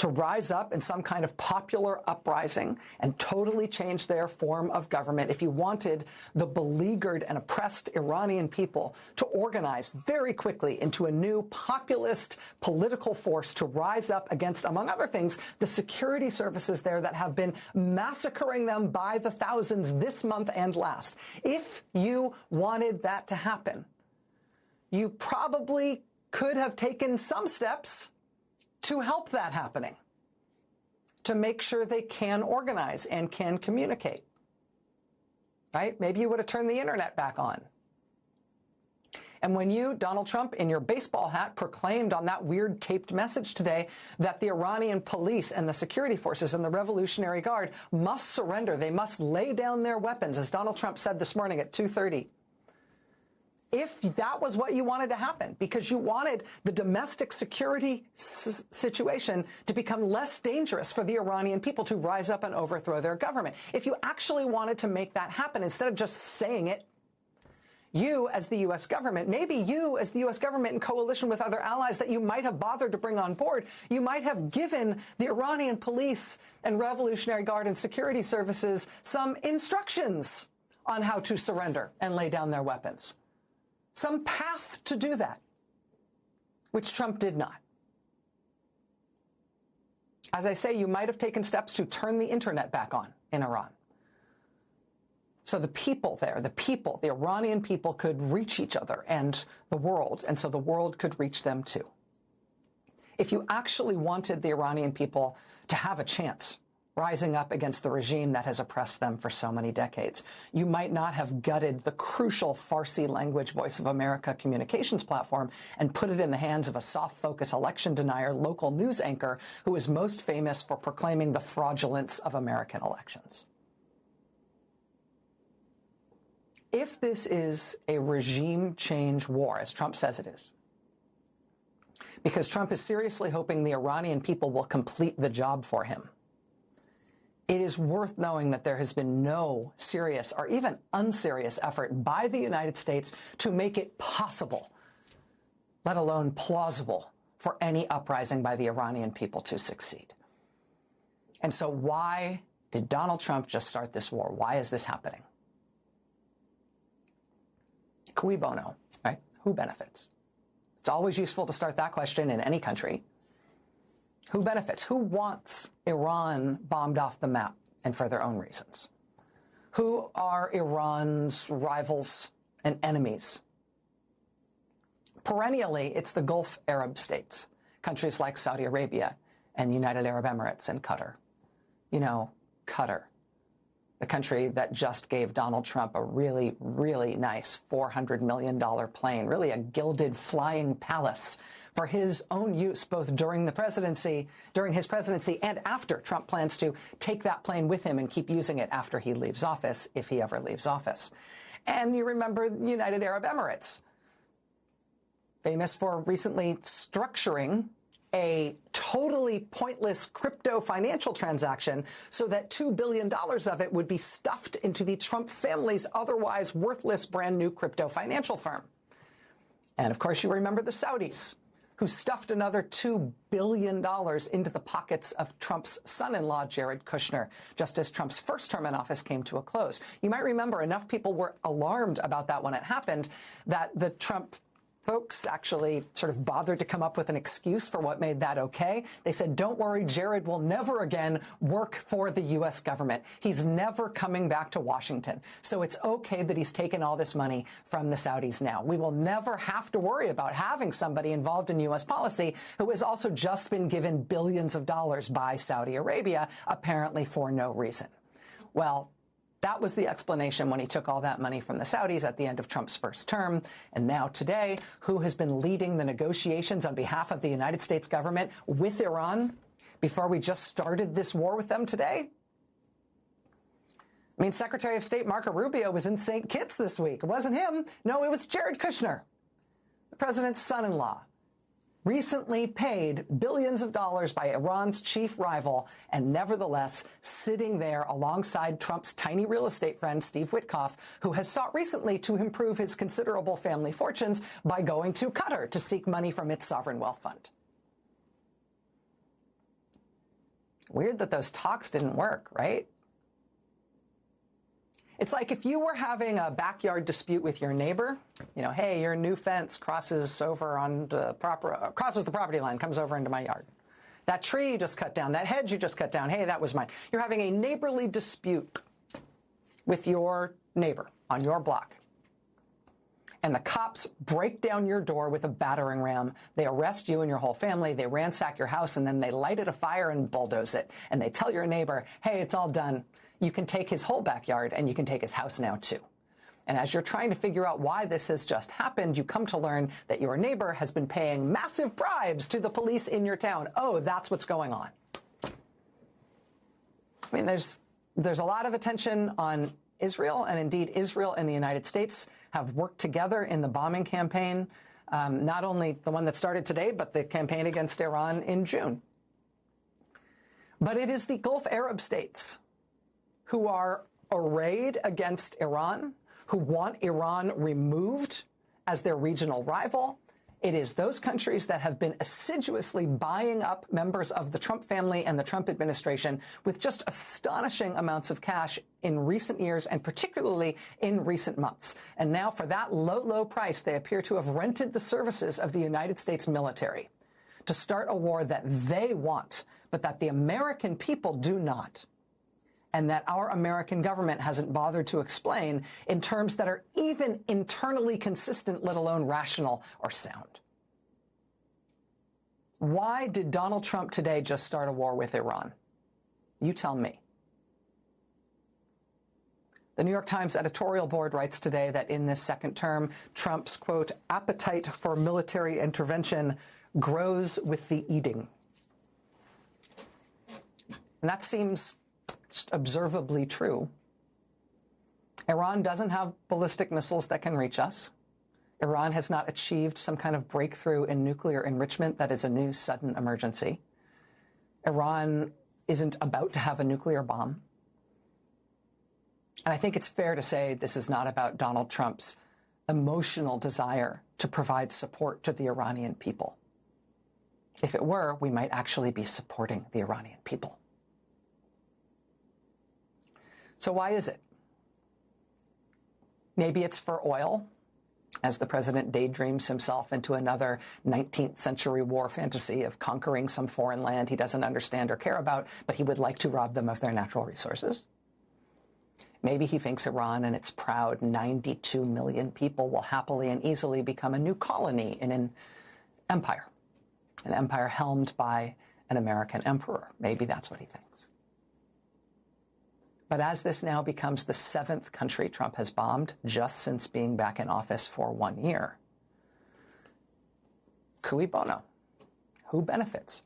to rise up in some kind of popular uprising and totally change their form of government, if you wanted the beleaguered and oppressed Iranian people to organize very quickly into a new populist political force to rise up against, among other things, the security services there that have been massacring them by the thousands this month and last. If you wanted that to happen, you probably could have taken some steps to help that happening, to make sure they can organize and can communicate, right? Maybe you would have turned the internet back on. And when you, Donald Trump, in your baseball hat, proclaimed on that weird taped message today that the Iranian police and the security forces and the Revolutionary Guard must surrender, they must lay down their weapons, as Donald Trump said this morning at 2:30, if that was what you wanted to happen, because you wanted the domestic security situation to become less dangerous for the Iranian people to rise up and overthrow their government, if you actually wanted to make that happen instead of just saying it, you as the U.S. government, maybe you as the U.S. government in coalition with other allies that you might have bothered to bring on board, you might have given the Iranian police and Revolutionary Guard and security services some instructions on how to surrender and lay down their weapons. Some path to do that, which Trump did not. As I say, you might have taken steps to turn the internet back on in Iran. So the people there, the Iranian people could reach each other and the world, and so the world could reach them too. If you actually wanted the Iranian people to have a chance rising up against the regime that has oppressed them for so many decades, you might not have gutted the crucial Farsi language Voice of America communications platform and put it in the hands of a soft-focus election denier local news anchor who is most famous for proclaiming the fraudulence of American elections. If this is a regime change war, as Trump says it is, because Trump is seriously hoping the Iranian people will complete the job for him, it is worth knowing that there has been no serious or even unserious effort by the United States to make it possible, let alone plausible, for any uprising by the Iranian people to succeed. And so why did Donald Trump just start this war? Why is this happening? Cui bono, right? Who benefits? It's always useful to start that question in any country. Who benefits? Who wants Iran bombed off the map and for their own reasons? Who are Iran's rivals and enemies? Perennially, it's the Gulf Arab states, countries like Saudi Arabia and the United Arab Emirates and Qatar. You know, Qatar, the country that just gave Donald Trump a really, really nice $400 million plane, really a gilded flying palace for his own use, both during his presidency, and after. Trump plans to take that plane with him and keep using it after he leaves office, if he ever leaves office. And you remember the United Arab Emirates, famous for recently structuring a totally pointless crypto financial transaction so that $2 billion of it would be stuffed into the Trump family's otherwise worthless brand new crypto financial firm. And of course, you remember the Saudis, who stuffed another $2 billion into the pockets of Trump's son-in-law, Jared Kushner, just as Trump's first term in office came to a close. You might remember enough people were alarmed about that when it happened that the Trump folks actually sort of bothered to come up with an excuse for what made that okay. They said, don't worry, Jared will never again work for the U.S. government. He's never coming back to Washington. So it's okay that he's taken all this money from the Saudis now. We will never have to worry about having somebody involved in U.S. policy who has also just been given billions of dollars by Saudi Arabia, apparently for no reason. Well, that was the explanation when he took all that money from the Saudis at the end of Trump's first term. And now today, who has been leading the negotiations on behalf of the United States government with Iran before we just started this war with them today? I mean, Secretary of State Marco Rubio was in St. Kitts this week. It wasn't him. No, it was Jared Kushner, the president's son-in-law, recently paid billions of dollars by Iran's chief rival, and nevertheless sitting there alongside Trump's tiny real estate friend, Steve Witkoff, who has sought recently to improve his considerable family fortunes by going to Qatar to seek money from its sovereign wealth fund. Weird that those talks didn't work, right? It's like if you were having a backyard dispute with your neighbor, hey, your new fence crosses the property line, comes over into my yard. That tree you just cut down, that hedge you just cut down, hey, that was mine. You're having a neighborly dispute with your neighbor on your block. And the cops break down your door with a battering ram. They arrest you and your whole family. They ransack your house, and then they light it afire and bulldoze it. And they tell your neighbor, hey, it's all done. You can take his whole backyard, and you can take his house now, too. And as you're trying to figure out why this has just happened, you come to learn that your neighbor has been paying massive bribes to the police in your town. Oh, that's what's going on. I mean, there's a lot of attention on Israel, and indeed Israel and the United States have worked together in the bombing campaign, not only the one that started today, but the campaign against Iran in June. But it is the Gulf Arab states who are arrayed against Iran, who want Iran removed as their regional rival. It is those countries that have been assiduously buying up members of the Trump family and the Trump administration with just astonishing amounts of cash in recent years, and particularly in recent months. And now for that low, low price, they appear to have rented the services of the United States military to start a war that they want, but that the American people do not. And that our American government hasn't bothered to explain in terms that are even internally consistent, let alone rational or sound. Why did Donald Trump today just start a war with Iran? You tell me. The New York Times editorial board writes today that in this second term, Trump's, quote, appetite for military intervention grows with the eating. And that seems just observably true. Iran doesn't have ballistic missiles that can reach us. Iran has not achieved some kind of breakthrough in nuclear enrichment that is a new sudden emergency. Iran isn't about to have a nuclear bomb. And I think it's fair to say this is not about Donald Trump's emotional desire to provide support to the Iranian people. If it were, we might actually be supporting the Iranian people. So why is it? Maybe it's for oil, as the president daydreams himself into another 19th century war fantasy of conquering some foreign land he doesn't understand or care about, but he would like to rob them of their natural resources. Maybe he thinks Iran and its proud 92 million people will happily and easily become a new colony in an empire helmed by an American emperor. Maybe that's what he thinks. But as this now becomes the 7th country Trump has bombed just since being back in office for 1 year, cui bono? Who benefits?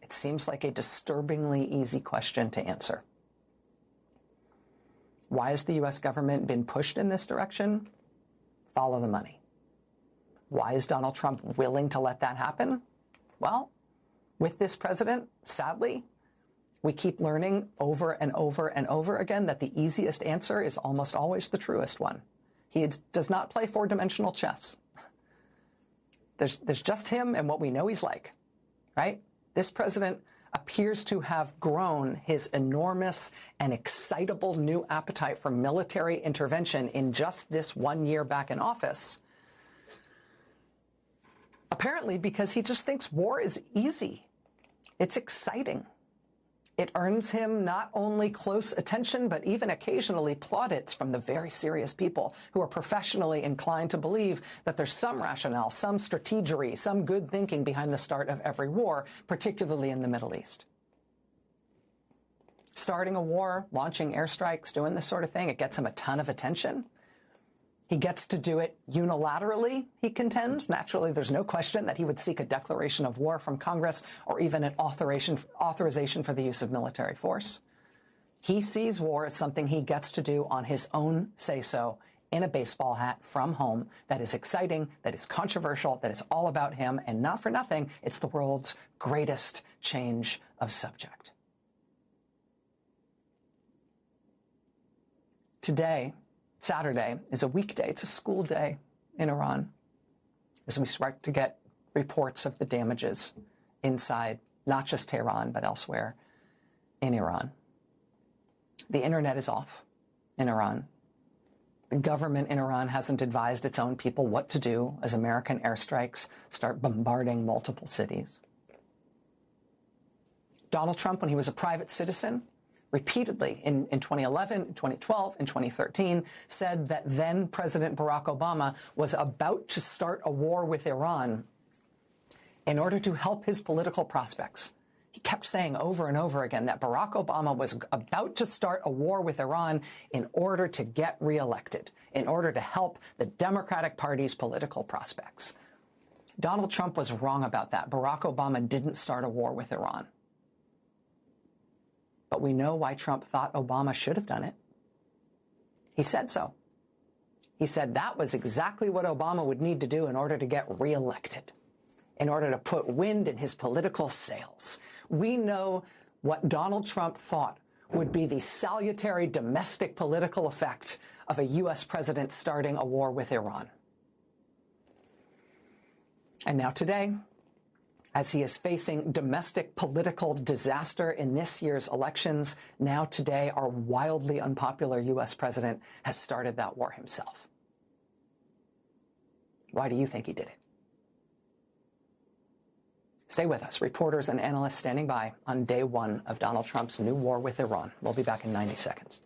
It seems like a disturbingly easy question to answer. Why has the U.S. government been pushed in this direction? Follow the money. Why is Donald Trump willing to let that happen? Well, with this president, sadly, we keep learning over and over and over again that the easiest answer is almost always the truest one. He does not play four-dimensional chess. There's just him and what we know he's like, right? This president appears to have grown his enormous and excitable new appetite for military intervention in just this 1 year back in office. Apparently because he just thinks war is easy. It's exciting. It earns him not only close attention, but even occasionally plaudits from the very serious people who are professionally inclined to believe that there's some rationale, some strategery, some good thinking behind the start of every war, particularly in the Middle East. Starting a war, launching airstrikes, doing this sort of thing, it gets him a ton of attention. He gets to do it unilaterally, he contends. Naturally, there's no question that he would seek a declaration of war from Congress or even an authorization for the use of military force. He sees war as something he gets to do on his own say-so in a baseball hat from home that is exciting, that is controversial, that is all about him, and not for nothing, it's the world's greatest change of subject. Today, Saturday, is a weekday. It's a school day in Iran as we start to get reports of the damages inside, not just Tehran, but elsewhere. in Iran. The internet is off in Iran. The government in Iran hasn't advised its own people what to do as American airstrikes start bombarding multiple cities. Donald Trump, when he was a private citizen, repeatedly in 2011, 2012, and 2013, said that then President Barack Obama was about to start a war with Iran in order to help his political prospects. He kept saying over and over again that Barack Obama was about to start a war with Iran in order to get reelected, in order to help the Democratic Party's political prospects. Donald Trump was wrong about that. Barack Obama didn't start a war with Iran. But we know why Trump thought Obama should have done it. He said so. He said that was exactly what Obama would need to do in order to get reelected, in order to put wind in his political sails. We know what Donald Trump thought would be the salutary domestic political effect of a U.S. president starting a war with Iran. And now today, as he is facing domestic political disaster in this year's elections, now today our wildly unpopular U.S. president has started that war himself. Why do you think he did it? Stay with us. Reporters and analysts standing by on day one of Donald Trump's new war with Iran. We'll be back in 90 seconds.